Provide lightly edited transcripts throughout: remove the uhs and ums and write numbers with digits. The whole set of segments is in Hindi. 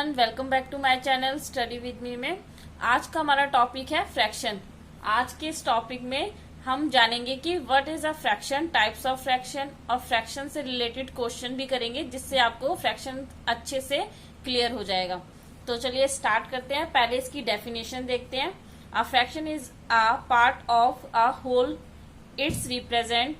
Everyone, welcome back to my channel study with me में। आज का हमारा टॉपिक है फ्रैक्शन। आज के इस टॉपिक में हम जानेंगे कि what is a fraction, types of fraction और फ्रैक्शन से रिलेटेड क्वेश्चन भी करेंगे, जिससे आपको फ्रैक्शन अच्छे से क्लियर हो जाएगा। तो चलिए स्टार्ट करते हैं। पहले इसकी डेफिनेशन देखते हैं। A fraction is a part of a whole, it's represent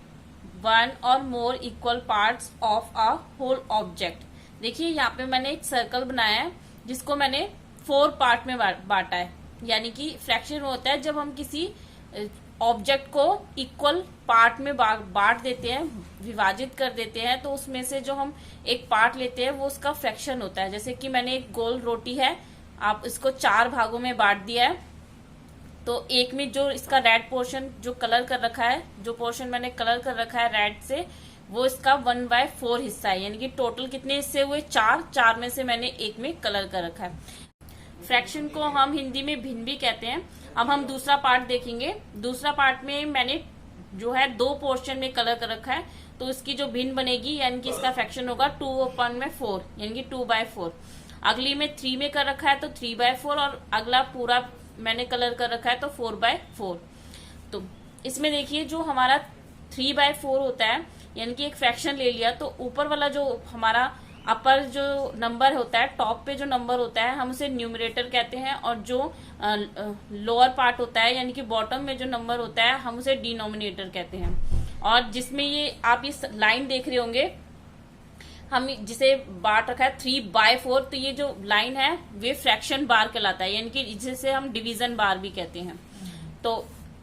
one और more equal parts of a whole object. देखिए यहाँ पे मैंने एक सर्कल बनाया है जिसको मैंने 4 पार्ट में बांटा है। यानी कि फ्रैक्शन होता है जब हम किसी ऑब्जेक्ट को इक्वल पार्ट में बांट देते हैं, विभाजित कर देते हैं, तो उसमें से जो हम एक पार्ट लेते हैं वो उसका फ्रैक्शन होता है। जैसे कि मैंने एक गोल रोटी है, आप इसको 4 भागों में बांट दिया है। तो एक में जो इसका रेड पोर्शन जो कलर कर रखा है, जो पोर्शन मैंने कलर कर रखा है रेड से, वो इसका 1/4 हिस्सा है। यानी कि टोटल कितने हिस्से हुए? 4 में से मैंने एक में कलर कर रखा है। फ्रैक्शन को हम हिंदी में भिन्न भी कहते हैं। अब हम दूसरा पार्ट देखेंगे। दूसरा पार्ट में मैंने जो है 2 पोर्शन में कलर कर रखा है, तो इसकी जो भिन्न बनेगी यानी कि इसका फ्रैक्शन होगा 2/4 यानी कि 2/4। अगली में 3 में कर रखा है तो 3/4, और अगला पूरा मैंने कलर कर रखा है तो 4/4। तो इसमें देखिए जो हमारा 3/4 होता है, यानी कि एक फ्रैक्शन ले लिया, तो ऊपर वाला जो हमारा अपर जो नंबर होता है, टॉप पे जो नंबर होता है, हम उसे न्यूमरेटर कहते हैं, और जो लोअर पार्ट होता है यानी कि बॉटम में जो नंबर होता है, हम उसे डिनोमिनेटर कहते हैं। और जिसमें ये आप इस लाइन देख रहे होंगे, हम जिसे बांट रखा है 3/4, तो ये जो लाइन है वे फ्रैक्शन बार कहलाता है, यानी कि जिसे हम डिवीजन बार भी कहते हैं। तो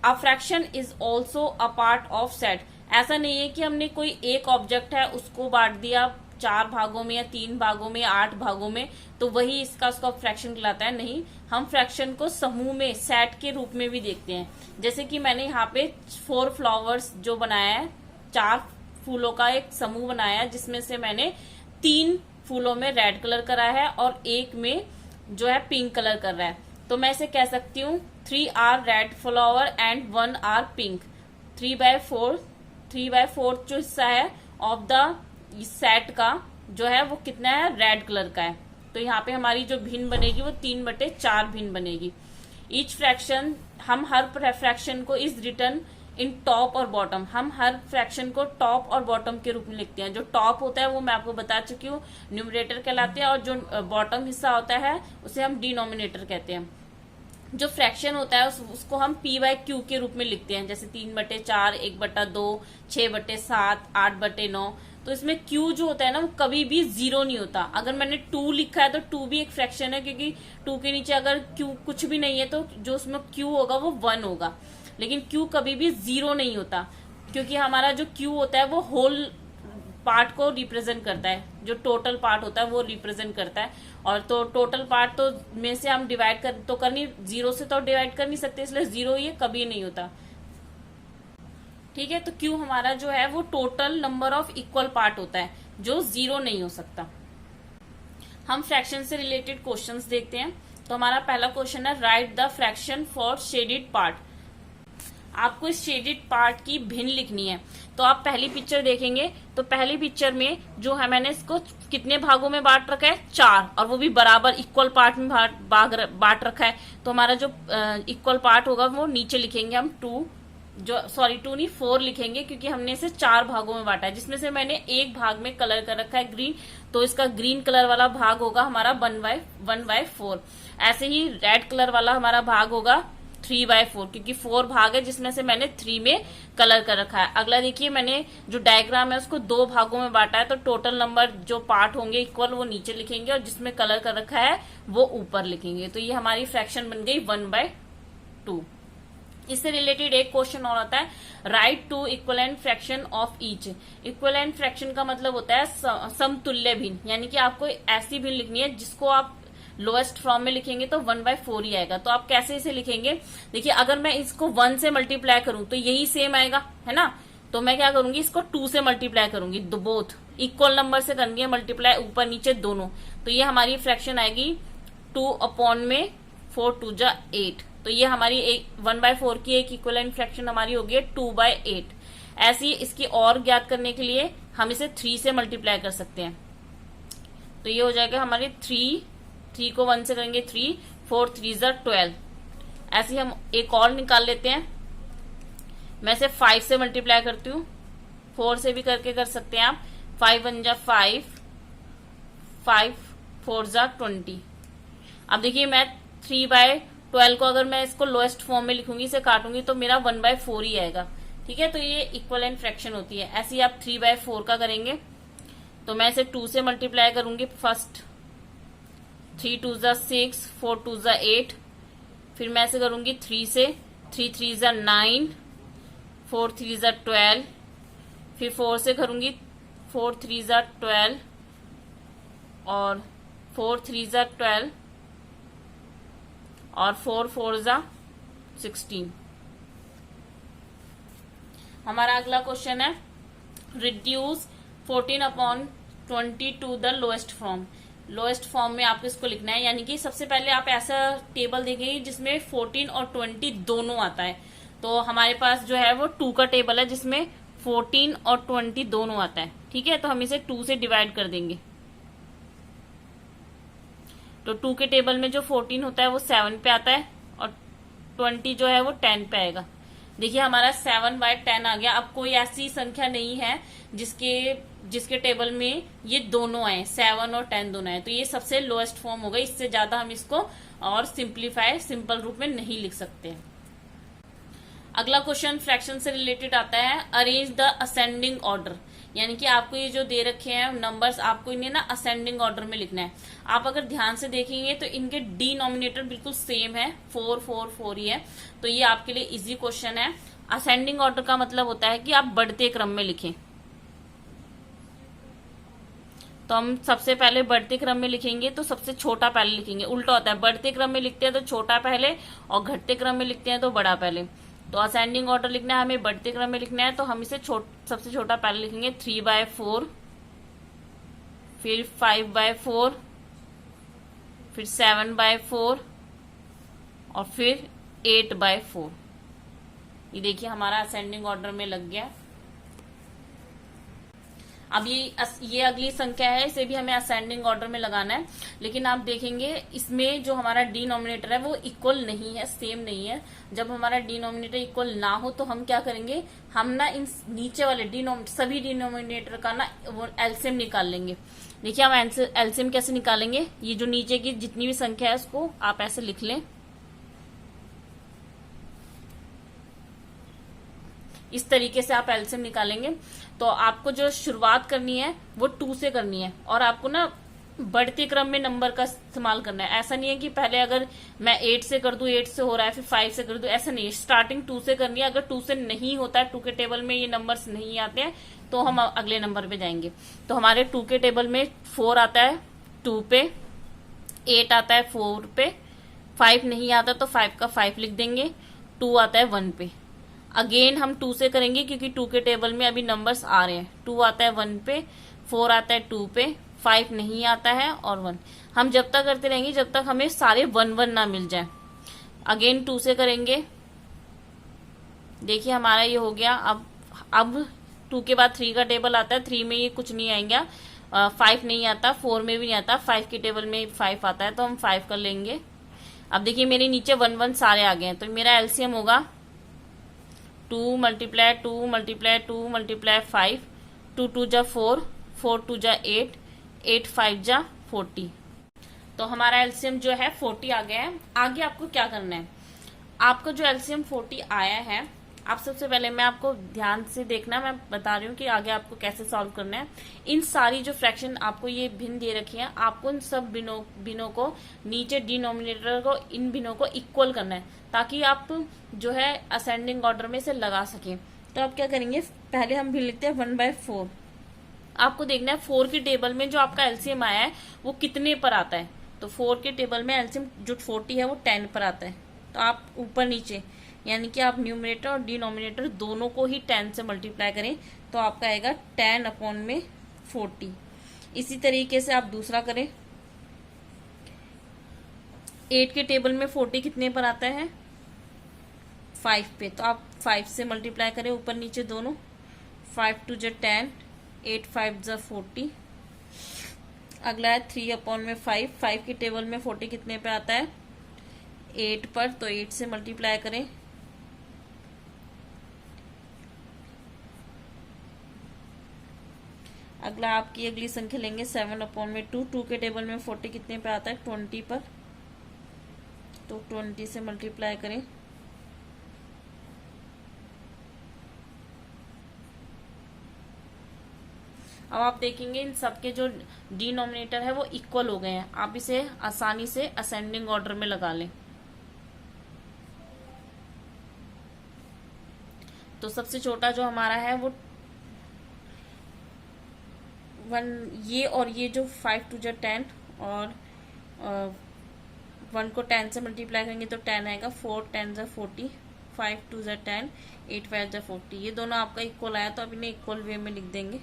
अ fraction is also a part of set. ऐसा नहीं है कि हमने कोई एक ऑब्जेक्ट है उसको बांट दिया 4 भागों में या 3 भागों में या 8 भागों में, तो वही इसका उसका फ्रैक्शन कहलाता है। नहीं, हम फ्रैक्शन को समूह में, सेट के रूप में भी देखते हैं। जैसे कि मैंने यहाँ पे 4 फ्लावर्स जो बनाया है, 4 फूलों का एक समूह बनाया है, जिसमें से मैंने 3 फूलों में रेड कलर करा है और एक में जो है पिंक कलर कर रहा है। तो मैं इसे कह सकती हूँ 3 are red flower and 1 are pink. 3/4 जो हिस्सा है ऑफ द सेट का जो है वो कितना है? रेड कलर का है। तो यहाँ पे हमारी जो भिन्न बनेगी वो 3/4 भिन्न बनेगी। ईच फ्रैक्शन, हम हर फ्रैक्शन को इज रिटर्न इन टॉप और बॉटम। हम हर फ्रैक्शन को टॉप और बॉटम के रूप में लिखते हैं। जो टॉप होता है वो मैं आपको बता चुकी हूँ, न्यूमरेटर कहलाते हैं, और जो बॉटम हिस्सा होता है उसे हम डिनोमिनेटर कहते हैं। जो फ्रैक्शन होता है उसको हम p/q के रूप में लिखते हैं, जैसे 3/4, 1/2, 6/7, 8/9। तो इसमें q जो होता है ना, वो कभी भी 0 नहीं होता। अगर मैंने 2 लिखा है तो 2 भी एक फ्रैक्शन है, क्योंकि 2 के नीचे अगर q कुछ भी नहीं है तो जो उसमें q होगा वो 1 होगा। लेकिन q कभी भी 0 नहीं होता, क्योंकि हमारा जो q होता है वो होल पार्ट को रिप्रेजेंट करता है। जो टोटल पार्ट होता है वो रिप्रेजेंट करता है। और तो टोटल पार्ट तो में से हम डिवाइड कर नहीं, 0 से तो डिवाइड कर नहीं सकते, इसलिए 0 ये कभी नहीं होता। ठीक है, तो Q हमारा जो है वो total number of equal part होता है, जो 0 नहीं हो सकता। हम फ्रैक्शन से रिलेटेड क्वेश्चंस देखते हैं। तो हमारा पहला क्वेश्चन है, right the fraction for shaded part. आपको इस शेडेड पार्ट की भिन्न लिखनी है। तो आप पहली पिक्चर देखेंगे तो पहली पिक्चर में जो है मैंने इसको कितने भागों में बांट रखा है? 4, और वो भी बराबर इक्वल पार्ट में बांट रखा है। तो हमारा जो इक्वल पार्ट होगा वो नीचे लिखेंगे हम 2 नहीं 4 लिखेंगे, क्योंकि हमने इसे 4 भागों में बांटा है, जिसमें से मैंने एक भाग में कलर कर रखा है ग्रीन। तो इसका ग्रीन कलर वाला भाग होगा हमारा 1/4। ऐसे ही रेड कलर वाला हमारा भाग होगा 3/4, क्योंकि 4 भाग है जिसमें से मैंने 3 में कलर कर रखा है। अगला देखिए, मैंने जो डायग्राम है उसको 2 भागों में बांटा है, तो टोटल नंबर जो पार्ट होंगे इक्वल वो नीचे लिखेंगे, और जिसमें कलर कर रखा है वो ऊपर लिखेंगे। तो ये हमारी फ्रैक्शन बन गई 1/2। इससे रिलेटेड एक क्वेश्चन और आता है, right 2 equivalent fraction of each. Equivalent fraction का मतलब होता है समतुल्य भिन्न, यानी कि आपको ऐसी भिन्न लिखनी है जिसको आप लोएस्ट फॉर्म में लिखेंगे तो 1/4 ही आएगा। तो आप कैसे इसे लिखेंगे? देखिए, अगर मैं इसको 1 से मल्टीप्लाई करूं तो यही सेम आएगा, है ना। तो मैं क्या करूंगी, इसको 2 से मल्टीप्लाई करूंगी, बोथ इक्वल नंबर से करनी है मल्टीप्लाई, ऊपर नीचे दोनों। तो ये हमारी फ्रैक्शन आएगी 2/4 2 जा 8। तो ये हमारी 1/4 की एक इक्वलेंट फ्रैक्शन हमारी होगी 2/8। ऐसी इसकी और ज्ञात करने के लिए हम इसे 3 से मल्टीप्लाई कर सकते हैं। तो ये हो जाएगा हमारे 3 3 को 1 से करेंगे 3, 4 3 ज़ा 12। ऐसे ही हम एक और निकाल लेते हैं। मैं इसे 5 से मल्टीप्लाई करती हूँ, 4 से भी करके कर सकते हैं आप। 5 1 जा 5, 5 4 जा 20। अब देखिए मैं 3/12 को अगर मैं इसको लोएस्ट फॉर्म में लिखूंगी, इसे काटूंगी तो मेरा 1/4 ही आएगा। ठीक है, तो ये इक्वलेंट फ्रैक्शन होती है। ऐसे ही आप 3/4 का करेंगे तो मैं इसे 2 से मल्टीप्लाई करूंगी फर्स्ट। 3 2 जा 6, 4 2 जा 8। फिर मैं ऐसे करूंगी 3 से, 3 3 जा 9, 4 3 जा 12। फिर 4 से करूंगी, 4 3 जा 12 और 4 3 जा 12 और 4 4 जा 16। हमारा अगला क्वेश्चन है reduce 14/20 to the lowest form. Lowest form में आपको इसको लिखना है, यानी कि सबसे पहले आप ऐसा टेबल देखेंगे जिसमें 14 और 20 दोनों आता है। तो हमारे पास जो है वो 2 का टेबल है जिसमें 14 और 20 दोनों आता है। ठीक है, तो हम इसे 2 से डिवाइड कर देंगे। तो 2 के टेबल में जो 14 होता है वो 7 पे आता है और 20 जो है वो 10 पे आएगा। देखिए हमारा 7/10 आ गया। अब कोई ऐसी संख्या नहीं है जिसके टेबल में ये दोनों आए, 7 और 10 दोनों आए, तो ये सबसे लोएस्ट फॉर्म होगा। इससे ज्यादा हम इसको और सिंपल रूप में नहीं लिख सकते। अगला क्वेश्चन फ्रैक्शन से रिलेटेड आता है, अरेंज द असेंडिंग ऑर्डर। यानी कि आपको ये जो दे रखे हैं नंबर्स, आपको इन्हें ना असेंडिंग ऑर्डर में लिखना है। आप अगर ध्यान से देखेंगे तो इनके डिनोमिनेटर बिल्कुल सेम है, 4 4 4 ही है। तो ये आपके लिए इजी क्वेश्चन है। असेंडिंग ऑर्डर का मतलब होता है कि आप बढ़ते क्रम में लिखें। तो हम सबसे पहले बढ़ते क्रम में लिखेंगे तो सबसे छोटा पहले लिखेंगे। उल्टा होता है, बढ़ते क्रम में लिखते हैं तो छोटा पहले और घटते क्रम में लिखते हैं तो बड़ा पहले। तो असेंडिंग ऑर्डर लिखना है, हमें बढ़ते क्रम में लिखना है, तो हम इसे सबसे छोटा पहले लिखेंगे 3/4, फिर 5/4, फिर 7/4 और फिर 8/4। ये देखिए हमारा असेंडिंग ऑर्डर में लग गया। अब ये अगली संख्या है, इसे भी हमें असेंडिंग ऑर्डर में लगाना है। लेकिन आप देखेंगे इसमें जो हमारा डिनोमिनेटर है वो इक्वल नहीं है, सेम नहीं है। जब हमारा डिनोमिनेटर इक्वल ना हो तो हम क्या करेंगे, हम ना इन नीचे वाले सभी डिनोमिनेटर का ना वो एलसीएम निकाल लेंगे। देखिए हम एलसीएम कैसे निकालेंगे, ये जो नीचे की जितनी भी संख्या है उसको आप ऐसे लिख लें। इस तरीके से आप एलसीएम निकालेंगे। तो आपको जो शुरुआत करनी है वो 2 से करनी है और आपको ना बढ़ते क्रम में नंबर का इस्तेमाल करना है। ऐसा नहीं है कि पहले अगर मैं 8 से कर दूं, 8 से हो रहा है, फिर 5 से कर दूं, ऐसा नहीं है। स्टार्टिंग 2 से करनी है। अगर 2 से नहीं होता है, 2 के टेबल में ये नंबर्स नहीं आते हैं, तो हम अगले नंबर पे जाएंगे। तो हमारे 2 के टेबल में 4 आता है 2 पे, 8 आता है 4 पे, 5 नहीं आता तो 5 का 5 लिख देंगे, 2 आता है 1 पे। अगेन हम 2 से करेंगे क्योंकि 2 के टेबल में अभी नंबर्स आ रहे हैं। 2 आता है 1 पे, 4 आता है 2 पे, 5 नहीं आता है और 1। हम जब तक करते रहेंगे जब तक हमें सारे 1 1 ना मिल जाए। अगेन 2 से करेंगे। देखिए हमारा ये हो गया। अब 2 के बाद 3 का टेबल आता है, 3 में ये कुछ नहीं आएगा, 5 नहीं आता, 4 में भी नहीं आता, 5 के टेबल में 5 आता है तो हम 5 कर लेंगे। अब देखिए मेरे नीचे 1 1 सारे आ गए हैं, तो मेरा एलसीएम होगा 2 × 2 × 2 × 5, 2 2 जा 4, 4 2 जा 8, 8 5 जा 40। तो हमारा एलसीएम जो है 40 आ गया है। आगे आपको क्या करना है, आपका जो एलसीएम 40 आया है, आप सबसे पहले मैं आपको ध्यान से देखना, मैं बता रही हूँ कि आगे आपको कैसे सॉल्व करना है। इन सारी जो फ्रैक्शन आपको ये भिन्न दे रखी है, आपको इन सब भिन्नों को नीचे डिनोमिनेटर को इन भिन्नों को इक्वल करना है ताकि आप जो है असेंडिंग ऑर्डर में से लगा सके। तो आप क्या करेंगे, पहले हम भिन्न लिखते हैं 1/4। आपको देखना है 4 के टेबल में जो आपका एलसीएम आया है वो कितने पर आता है। तो 4 के टेबल में एलसीएम जो 40 है वो 10 पर आता है। तो आप ऊपर नीचे यानी कि आप न्यूमरेटर और डिनोमिनेटर दोनों को ही 10 से मल्टीप्लाई करें तो आपका आएगा 10/40। इसी तरीके से आप दूसरा करें। 8 के टेबल में 40 कितने पर आता है, 5 पे, तो आप 5 से मल्टीप्लाई करें ऊपर नीचे दोनों। 5 2 जा 10, 8 5 जा 40। अगला है 3/5। 5 की टेबल में 40 कितने पे आता है? 8 पर, तो 8 से मल्टीप्लाई करें। अगला आपकी अगली संख्या लेंगे 7/2। 2 के टेबल में 40 कितने पे आता है? 20 पर, तो 20 से मल्टीप्लाई करें। अब आप देखेंगे इन सबके जो डिनोमिनेटर है वो इक्वल हो गए हैं। आप इसे आसानी से असेंडिंग ऑर्डर में लगा लें। तो सबसे छोटा जो हमारा है वो 1, ये और ये जो 5 2 10 और 1 को 10 से मल्टीप्लाई करेंगे तो 10 आएगा। 4 10 40, 5 2 10, 8 5 40। ये दोनों आपका इक्वल आया तो अब इन्हें इक्वल वे में लिख देंगे।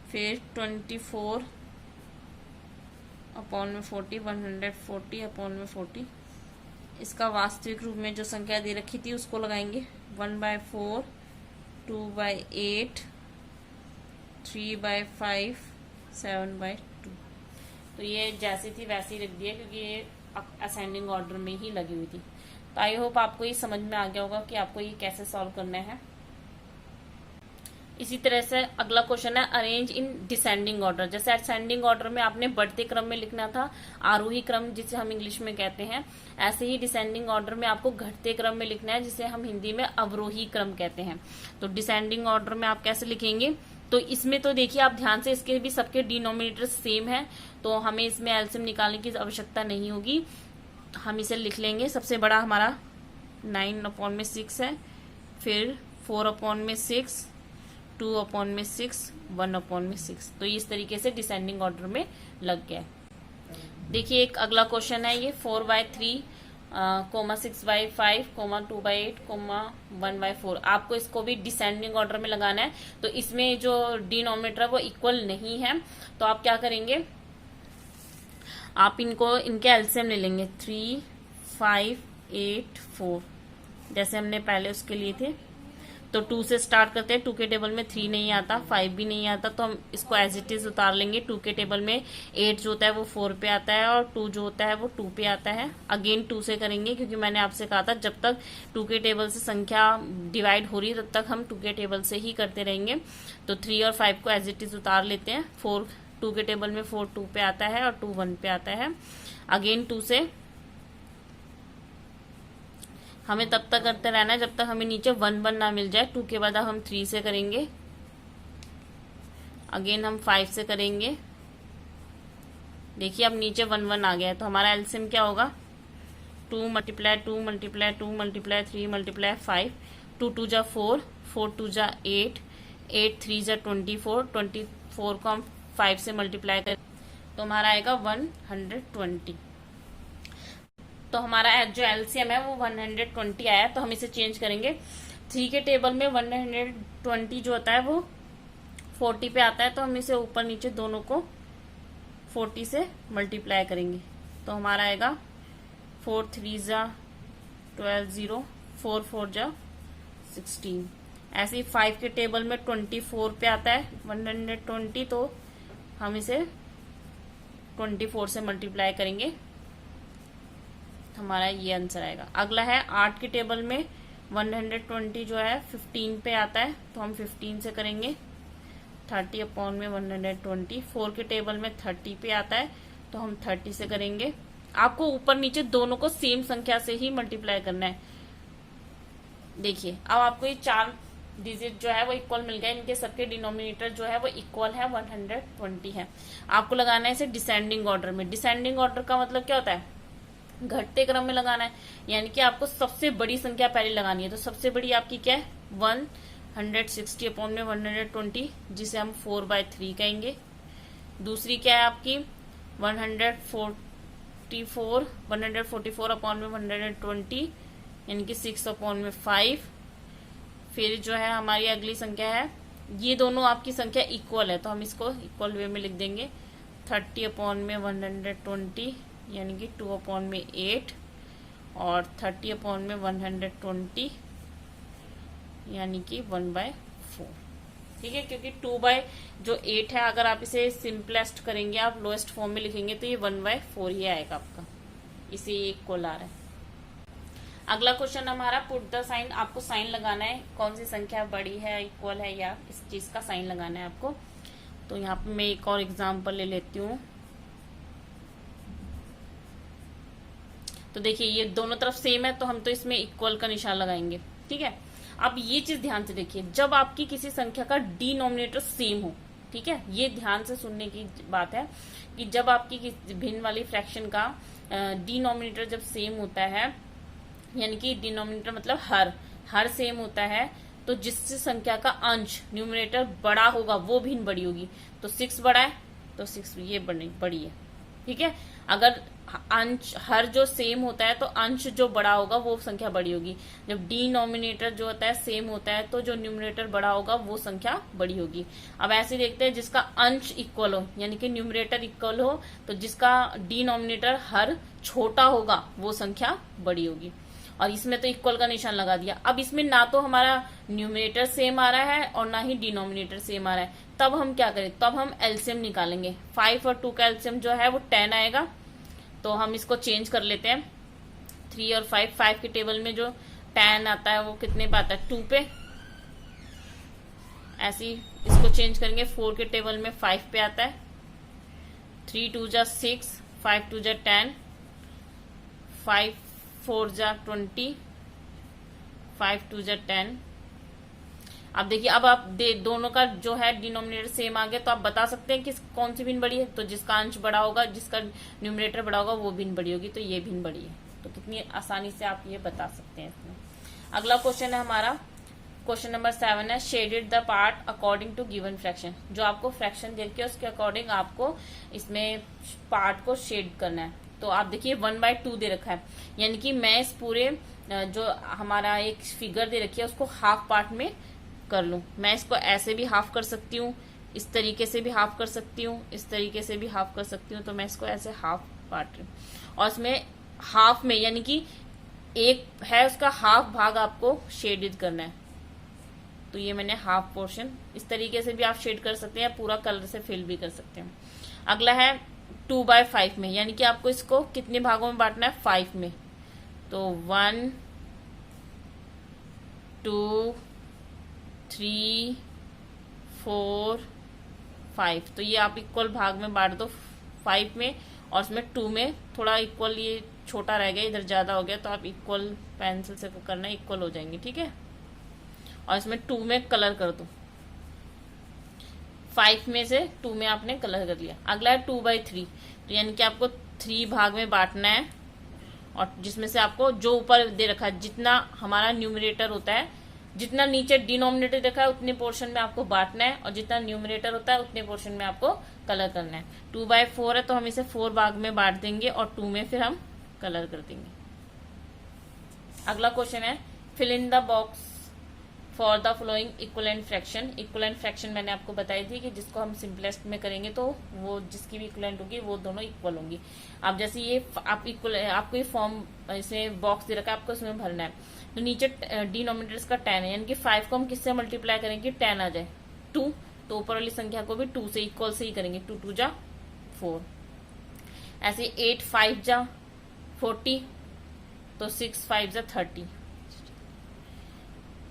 फिर 24/40, 140/40। इसका वास्तविक रूप में जो संख्या दे रखी थी उसको लगाएंगे। 1/4, 2/8, 3/5, 7/2। तो ये जैसी थी वैसी रख दिया क्योंकि ये असेंडिंग ऑर्डर में ही लगी हुई थी। तो आई होप आपको ये समझ में आ गया होगा कि आपको ये कैसे सॉल्व करना है। इसी तरह से अगला क्वेश्चन है अरेंज इन डिसेंडिंग ऑर्डर। जैसे असेंडिंग ऑर्डर में आपने बढ़ते क्रम में लिखना था, आरोही क्रम जिसे हम इंग्लिश में कहते हैं, ऐसे ही डिसेंडिंग ऑर्डर में आपको घटते क्रम में लिखना है जिसे हम हिंदी में अवरोही क्रम कहते हैं। तो डिसेंडिंग ऑर्डर में आप कैसे लिखेंगे? तो इसमें तो देखिए आप ध्यान से, इसके भी सबके डिनोमिनेटर सेम है तो हमें इसमें एलसीएम निकालने की आवश्यकता नहीं होगी। हम इसे लिख लेंगे। सबसे बड़ा हमारा 9/6 है, फिर 4/6, 2/6, 1/6। तो इस तरीके से डिसेंडिंग ऑर्डर में लग गया। देखिए एक अगला क्वेश्चन है ये 4/3, 6/5, 2/8, 1/4। आपको इसको भी डिसेंडिंग ऑर्डर में लगाना है। तो इसमें जो डिनोमिनेटर है वो इक्वल नहीं है तो आप क्या करेंगे? आप इनके एलसीएम ले लेंगे। 3, 5, 8, 4 जैसे हमने पहले उसके लिए थे। तो 2 से स्टार्ट करते हैं। 2 के टेबल में 3 नहीं आता, 5 भी नहीं आता, तो हम इसको एज इट इज उतार लेंगे। 2 के टेबल में 8 जो होता है वो 4 पे आता है और 2 जो होता है वो 2 पे आता है। अगेन 2 से करेंगे क्योंकि मैंने आपसे कहा था जब तक 2 के टेबल से संख्या डिवाइड हो रही है तब तक हम 2 के टेबल से ही करते रहेंगे। तो 3 और 5 को एज इट इज उतार लेते हैं। 4 2 के टेबल में 4 2 पे आता है और 2 1 पे आता है। अगेन 2 से हमें तब तक करते रहना है जब तक हमें नीचे 1 1 ना मिल जाए। 2 के बाद हम 3 से करेंगे। अगेन हम 5 से करेंगे। देखिए अब नीचे 1 1 आ गया है तो हमारा एलसीएम क्या होगा? 2 × 2 × 2 × 3 × 5, 2 2 जा 4, 4 2 जा 8, 8 3 जा 24, 24 को हम 5 से मल्टीप्लाई करें तो हमारा आएगा 120। तो हमारा जो एलसीएम है वो 120 आया। तो हम इसे चेंज करेंगे। 3 के टेबल में 120 जो होता है वो 40 पे आता है तो हम इसे ऊपर नीचे दोनों को 40 से मल्टीप्लाई करेंगे तो हमारा आएगा 4 3 जा 12 0, 4 4 जा 16। ऐसे ही 5 के टेबल में 24 पे आता है 120 तो हम इसे 24 से मल्टीप्लाई करेंगे, हमारा ये आंसर आएगा। अगला है 8 के टेबल में 120 जो है 15 पे आता है तो हम 15 से करेंगे। 30/120। 4 के टेबल में 30 पे आता है तो हम 30 से करेंगे। आपको ऊपर नीचे दोनों को सेम संख्या से ही मल्टीप्लाई करना है। देखिए अब आपको ये 4 डिजिट जो है वो इक्वल मिल गया। इनके सबके डिनोमिनेटर जो है वो इक्वल है, 120 है। आपको लगाना है इसे डिसेंडिंग ऑर्डर में। डिसेंडिंग ऑर्डर का मतलब क्या होता है? घटते क्रम में लगाना है, यानी कि आपको सबसे बड़ी संख्या पहले लगानी है। तो सबसे बड़ी आपकी क्या है? 160/120 जिसे हम 4/3 कहेंगे। दूसरी क्या है आपकी? 144/120 यानी कि 6/5। फिर जो है हमारी अगली संख्या है, ये दोनों आपकी संख्या इक्वल है तो हम इसको इक्वल वे में लिख देंगे। 30/120 यानी कि 2/8 और 30 अपॉन में 120 यानी कि 1/4। ठीक है, क्योंकि 2/8 है, अगर आप इसे सिंपलेस्ट करेंगे, आप लोएस्ट फॉर्म में लिखेंगे तो ये 1/4 ही आएगा आपका, इसे इक्वल आ रहा है। अगला क्वेश्चन हमारा पुट द साइन, आपको साइन लगाना है, कौन सी संख्या बड़ी है, इक्वल है, या इस चीज का साइन लगाना है आपको। तो यहाँ पे मैं एक और एग्जांपल ले लेती हूँ। तो देखिए ये दोनों तरफ सेम है, तो हम तो इसमें इक्वल का निशान लगाएंगे। ठीक है, अब ये चीज ध्यान से देखिए, जब आपकी किसी संख्या का डिनोमिनेटर सेम हो, ठीक है, ये ध्यान से सुनने की बात है कि जब आपकी भिन्न वाली फ्रैक्शन का डिनोमिनेटर जब सेम होता है, यानी कि डिनोमिनेटर मतलब हर सेम होता है, तो जिस संख्या का अंश न्यूमरेटर बड़ा होगा वो भिन्न बड़ी होगी। तो 6 बड़ा है तो 6 ये बड़ी है। ठीक है, अगर अंश हर जो सेम होता है तो अंश जो बड़ा होगा वो संख्या बड़ी होगी। जब डिनोमिनेटर जो होता है सेम होता है तो जो न्यूमरेटर बड़ा होगा वो संख्या बड़ी होगी। अब ऐसे देखते हैं, जिसका अंश इक्वल हो यानी कि न्यूमरेटर इक्वल हो, तो जिसका डिनोमिनेटर हर छोटा होगा वो संख्या बड़ी होगी। और इसमें तो इक्वल का निशान लगा दिया। अब इसमें ना तो हमारा न्यूमरेटर सेम आ रहा है और ना ही डिनोमिनेटर सेम आ रहा है, तब हम क्या करें, तब हम एलसीएम निकालेंगे। 5 और 2 का एलसीएम जो है वो 10 आएगा, तो हम इसको चेंज कर लेते हैं। 3 और 5 के टेबल में जो 10 आता है वो कितने पे आता है, 2 पे। ऐसे इसको चेंज करेंगे, 4 के टेबल में 5 पे आता है। 3 2 जा 6, 5 2 जा 10, 5 4 जा 20, 5 2 जा 10। अब देखिए, अब आप दोनों का जो है डिनोमिनेटर सेम आ गया, तो आप बता सकते हैं कि कौन सी भिन्न बड़ी है। तो जिसका अंश बड़ा होगा, जिसका न्यूमरेटर बड़ा होगा वो भिन्न बड़ी होगी, तो ये भिन्न बड़ी है। तो कितनी आसानी से आप ये बता सकते हैं इसमें। अगला क्वेश्चन है हमारा, क्वेश्चन नंबर 7 है, shaded the part according to given fraction. जो आपको फ्रैक्शन दे के उसके अकॉर्डिंग आपको इसमें पार्ट को शेड करना है। तो आप देखिए 1/2 दे रखा है, यानी कि मैं इस पूरे जो हमारा एक फिगर दे रखी है उसको हाफ पार्ट में कर लूं। मैं इसको ऐसे भी हाफ कर सकती हूँ, इस तरीके से भी हाफ कर सकती हूँ, इस तरीके से भी हाफ कर सकती हूँ। तो मैं इसको ऐसे हाफ पार्ट, और इसमें हाफ में यानी कि एक है उसका हाफ भाग आपको शेडेड करना है। तो ये मैंने हाफ पोर्शन, इस तरीके से भी आप शेड कर सकते हैं, पूरा कलर से फिल भी कर सकते हैं। अगला है 2/5 में, यानी कि आपको इसको कितने भागों में बांटना है, 5 में। तो 1 2 3 4 5, तो ये आप इक्वल भाग में बांट दो 5 में, और उसमें 2 में थोड़ा इक्वल, ये छोटा रह गया, इधर ज्यादा हो गया, तो आप इक्वल पेंसिल से करना, इक्वल हो जाएंगे। ठीक है, और इसमें 2 में कलर कर दो, 5 में से 2 में आपने कलर कर लिया। अगला है 2/3, तो यानी कि आपको 3 भाग में बांटना है, और जिसमें से आपको जो ऊपर दे रखा है, जितना हमारा न्यूमरेटर होता है, जितना नीचे डिनोमिनेटर देखा है उतने पोर्शन में आपको बांटना है, और जितना न्यूमरेटर होता है उतने पोर्शन में आपको कलर करना है। 2/4 है तो हम इसे 4 भाग में बांट देंगे, और 2 में फिर हम कलर कर देंगे। अगला क्वेश्चन है, fill in the box for the following equivalent fraction. Equivalent fraction मैंने आपको बताई थी कि जिसको हम सिंपलेस्ट में करेंगे तो वो जिसकी भी इक्वलेंट होगी वो दोनों इक्वल होंगी। अब जैसे ये आप इक्वल, आपको ये फॉर्म इसमें बॉक्स दे रखा है, आपको इसमें भरना है। तो नीचे डिनोमिनेटर्स का 10 है, यानी कि 5 को हम किससे मल्टीप्लाई करेंगे, 10 आ जाए 2, तो ऊपर वाली संख्या को भी 2 से इक्वल से ही करेंगे। 2 2 जा 4, ऐसे 8 5 जा 40, तो 6 5 जा 30।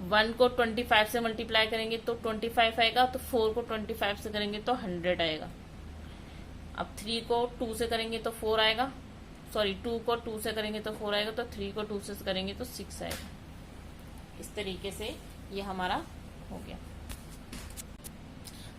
1 को 25 से मल्टीप्लाई करेंगे तो 25 आएगा, तो 4 को 25 से करेंगे तो 100 आएगा। अब 3 को 2 से करेंगे तो 4 आएगा, सॉरी 2 को 2 से करेंगे तो 4 आएगा, तो 3 को 2 से करेंगे तो 6 आएगा। इस तरीके से ये हमारा हो गया।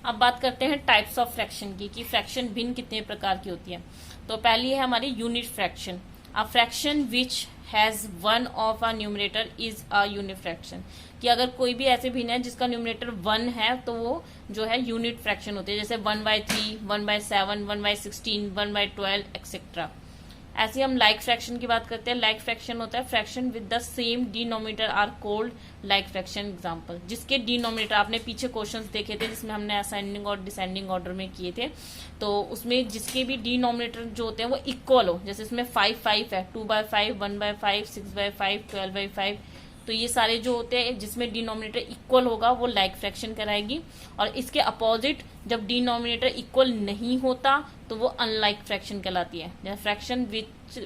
अब बात करते हैं टाइप्स ऑफ फ्रैक्शन की, कि फ्रैक्शन भिन्न कितने प्रकार की होती है। तो पहली है हमारी unit fraction. A fraction which has one of a numerator is a unit fraction, कि अगर कोई भी ऐसे भिन्न है जिसका न्यूमरेटर 1 है तो वो जो है यूनिट फ्रैक्शन होती है, जैसे 1/3, 1/7, 1/16, 1/12 एक्सेट्रा। ऐसे हम लाइक फ्रैक्शन की बात करते हैं। लाइक फ्रैक्शन होता है fraction with the same denominator are called like fraction. Example, जिसके डिनोमिनेटर आपने पीछे क्वेश्चंस देखे थे जिसमें हमने असेंडिंग और डिसेंडिंग ऑर्डर में किए थे, तो उसमें जिसके भी डिनोमिनेटर जो होते हैं वो इक्वल हो, जैसे इसमें 5 है, 2/5, 1/5, 6/5, 12/5, तो ये सारे जो होते हैं जिसमें डिनोमिनेटर इक्वल होगा वो लाइक फ्रैक्शन कराएगी। और इसके अपोजिट जब डिनोमिनेटर इक्वल नहीं होता तो वो अनलाइक फ्रैक्शन कहलाती है। जैसे fraction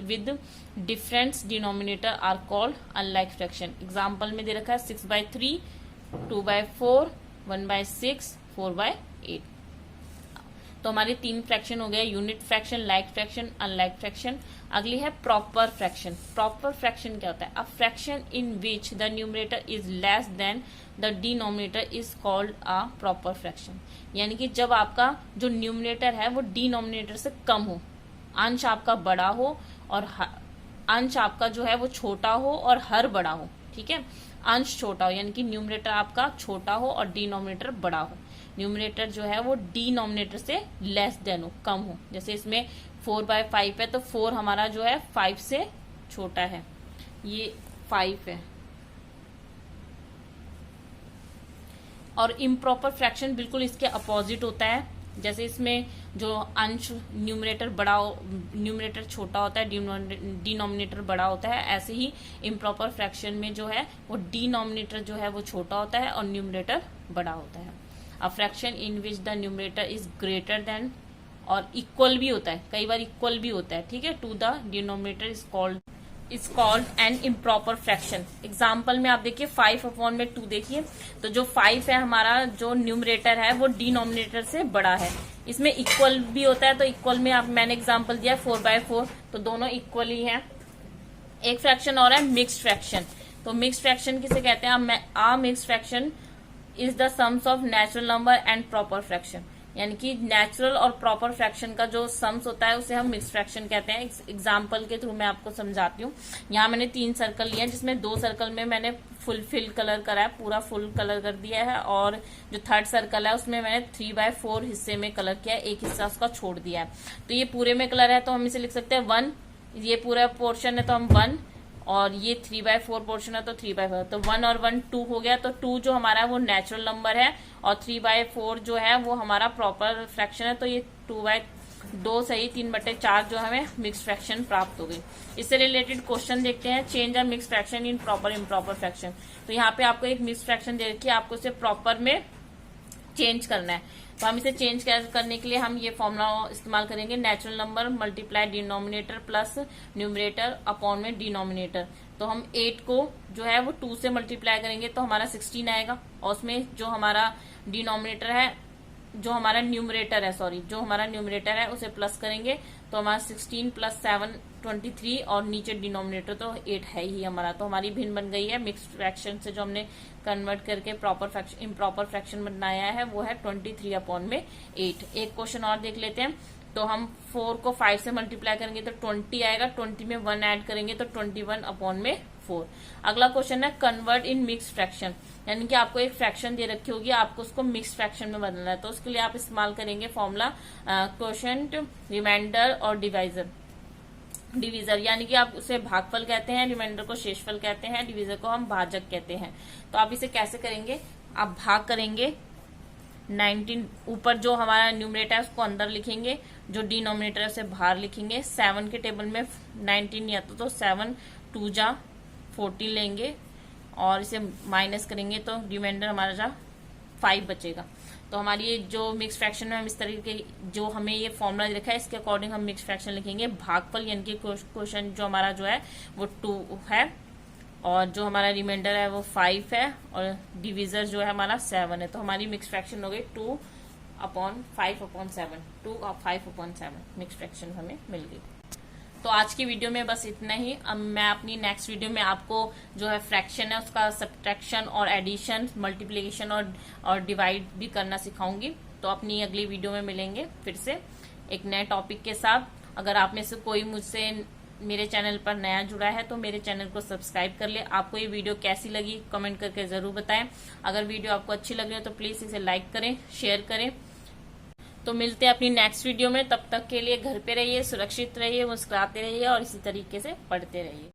with different denominator are called unlike fraction. Example में दे रखा है 6/3, 2/4, 1/6, 4/8। तो हमारे 3 फ्रैक्शन हो गए, unit fraction, like fraction, unlike fraction. अगली है प्रॉपर फ्रैक्शन। प्रॉपर फ्रैक्शन क्या होता है? A fraction in which the numerator is less than the denominator is called a proper fraction. यानी कि जब आपका जो न्यूमरेटर है वो डिनोमिनेटर से कम हो, अंश आपका बड़ा हो और अंश आपका जो है वो छोटा हो और हर बड़ा हो। ठीक है, अंश छोटा हो यानी कि न्यूमरेटर आपका छोटा हो और डिनोमिनेटर बड़ा हो। न्यूमरेटर जो है वो डिनोमिनेटर से लेस देन हो, कम हो। जैसे इसमें 4/5 है तो 4 हमारा जो है 5 से छोटा है, ये 5 है। और इम्प्रॉपर फ्रैक्शन बिल्कुल इसके अपोजिट होता है। जैसे इसमें जो अंश न्यूमरेटर छोटा होता है, डिनोमिनेटर बड़ा होता है, ऐसे ही इम्प्रॉपर फ्रैक्शन में जो है वो डिनोमिनेटर जो है वो छोटा होता है और न्यूमरेटर बड़ा होता है। A fraction in which the numerator is greater than, और इक्वल भी होता है, कई बार इक्वल भी होता है, ठीक है, to the denominator is called an improper fraction. Example में आप देखिए 5/2 देखिए, तो जो 5 है हमारा जो न्यूमरेटर है वो डिनोमिनेटर से बड़ा है। इसमें इक्वल भी होता है, तो इक्वल में आप मैंने एग्जाम्पल दिया 4/4, तो दोनों इक्वल ही है। एक फ्रैक्शन और है मिक्स्ड फ्रैक्शन। तो मिक्स्ड फ्रैक्शन किसे कहते हैं? Uh mixed fraction is the sums of natural number and proper fraction. यानी कि नेचुरल और प्रॉपर फ्रैक्शन का जो सम्स होता है उसे हम मिक्स्ड फ्रैक्शन कहते हैं। एग्जाम्पल के थ्रू मैं आपको समझाती हूँ। यहाँ मैंने 3 सर्कल लिए हैं, जिसमें 2 सर्कल में मैंने फुल कलर करा है, पूरा फुल कलर कर दिया है, और जो 3rd सर्कल है उसमें मैंने 3/4 हिस्से में कलर किया है, एक हिस्सा उसका छोड़ दिया है। तो ये पूरे में कलर है तो हम इसे लिख सकते हैं 1, ये पूरा पोर्शन है तो हम 1, और ये 3/4 पोर्शन है तो 3/4, तो 1 और 1 2 हो गया। तो 2 जो हमारा है वो नेचुरल नंबर है और 3/4 जो है वो हमारा प्रॉपर फ्रैक्शन है। तो ये 2/2 सही 3/4 जो हमें मिक्स फ्रैक्शन प्राप्त हो गई। इससे रिलेटेड क्वेश्चन देखते हैं, change a mix fraction in proper improper fraction. तो यहाँ पे आपको एक मिक्स फ्रैक्शन दे रखी है, आपको इसे प्रॉपर में चेंज करना है। तो हम इसे चेंज करने के लिए हम ये फॉर्मूला इस्तेमाल करेंगे, natural number multiply denominator plus numerator upon में डिनोमिनेटर। तो हम 8 को जो है वो 2 से मल्टीप्लाई करेंगे तो हमारा 16 आएगा, और उसमें जो हमारा डिनोमिनेटर है, जो हमारा न्यूमरेटर है उसे प्लस करेंगे तो हमारा 16 + 7 23, और नीचे डिनोमिनेटर तो 8 है ही हमारा। तो हमारी भिन्न बन गई है मिक्स्ड फ्रैक्शन से, जो हमने कन्वर्ट करके प्रॉपर फ्रैक्शन इम्प्रॉपर फ्रैक्शन बनाया है वो है 23/8। एक क्वेश्चन और देख लेते हैं। तो हम 4 को 5 से मल्टीप्लाई करेंगे तो 20 आएगा, 20 में 1 ऐड करेंगे तो 21/4। अगला क्वेश्चन है कन्वर्ट इन मिक्स फ्रैक्शन, यानी कि आपको एक फ्रैक्शन दे रखी होगी, आपको उसको मिक्स फ्रैक्शन में बदलना है। तो उसके लिए आप इस्तेमाल करेंगे फॉर्मूला क्वोशिएंट, रिमाइंडर और डिवीजर, यानी कि आप उसे भागफल कहते हैं, रिमाइंडर को शेषफल कहते हैं, डिवीजर को हम भाजक कहते हैं। तो आप इसे कैसे करेंगे? आप भाग करेंगे 19, ऊपर जो हमारा न्यूमरेटर है उसको अंदर लिखेंगे, जो डिनोमिनेटर है उसे बाहर लिखेंगे। 7 के टेबल में 19 नहीं आता तो 7 2 जा 14 लेंगे और इसे माइनस करेंगे तो रिमाइंडर हमारा 5 बचेगा। तो हमारी ये जो मिक्स फ्रैक्शन में हम इस तरीके जो हमें ये फॉर्मूला लिखा है इसके अकॉर्डिंग हम मिक्स फ्रैक्शन लिखेंगे। भागफल यानी कि क्वेश्चन जो हमारा जो है वो 2 है, और जो हमारा रिमाइंडर है वो 5 है, और डिवीजर जो है हमारा 7 है। तो हमारी मिक्स फ्रैक्शन हो गई 2/5/7, 2/5/7 मिक्स फ्रैक्शन हमें मिल गई। तो आज की वीडियो में बस इतना ही। अब मैं अपनी नेक्स्ट वीडियो में आपको जो है फ्रैक्शन है उसका सब्ट्रैक्शन और एडिशन, मल्टीप्लिकेशन और डिवाइड भी करना सिखाऊंगी। तो अपनी अगली वीडियो में मिलेंगे फिर से एक नए टॉपिक के साथ। अगर आप में से कोई मुझसे मेरे चैनल पर नया जुड़ा है तो मेरे चैनल को सब्सक्राइब कर ले। आपको ये वीडियो कैसी लगी कमेंट करके जरूर बताएं। अगर वीडियो आपको अच्छी लग रही है तो प्लीज इसे लाइक करें, शेयर करें। तो मिलते हैं अपनी नेक्स्ट वीडियो में। तब तक के लिए घर पे रहिए, सुरक्षित रहिए, मुस्कुराते रहिए और इसी तरीके से पढ़ते रहिए।